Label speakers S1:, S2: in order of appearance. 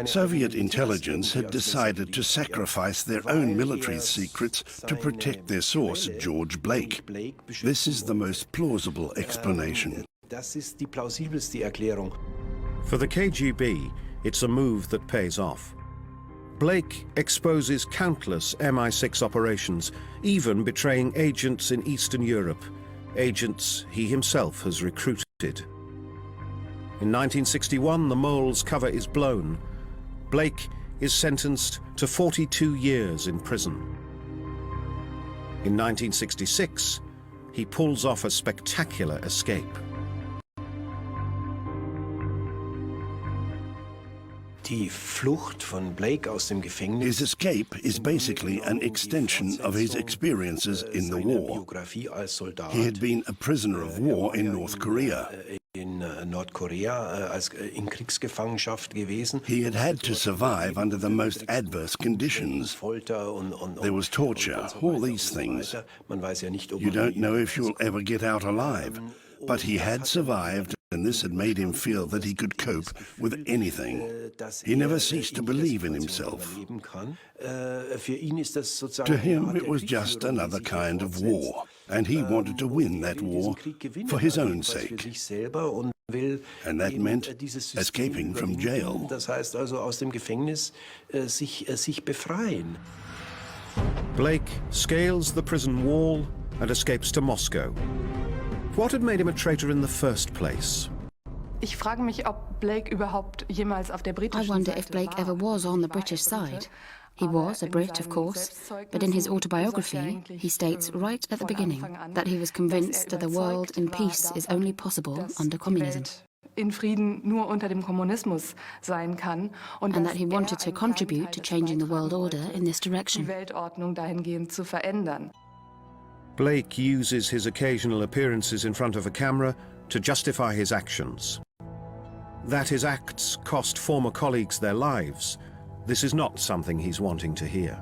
S1: Soviet intelligence had decided to sacrifice their own military secrets to protect their source, George Blake. This is the most plausible explanation.
S2: For
S3: the KGB, it's a move that pays off. Blake exposes countless MI6 operations, even betraying agents in Eastern Europe, agents he himself has recruited. In 1961, the mole's cover is blown. Blake is sentenced to 42 years in prison. In 1966, he pulls off a spectacular escape.
S1: His escape is basically an extension of his experiences in the war. He had been a prisoner of war in North Korea. He had had to survive under the most adverse conditions. There was torture, all these things. You don't know if you'll ever get out alive. But he had survived, and this had made him feel that he could cope with anything. He never ceased to believe in himself. To him, it was just another kind of war, and he wanted to win that war for his own sake. And that meant escaping from jail.
S3: Blake scales the prison wall and escapes to Moscow. What had made him a traitor in the first place?
S4: I
S5: wonder if Blake ever was on the British side. He was a Brit, of course, but in his autobiography, he states right at the beginning that he was convinced that the world in peace is only possible under communism.
S4: In Frieden nur unter dem Kommunismus sein kann, und
S5: that he wanted to contribute to changing the world order in this direction.
S4: Die Weltordnung dahingehend zu verändern.
S3: Blake uses his occasional appearances in front of a camera to justify his actions. That his acts cost former colleagues their lives, this is not something he's wanting to hear.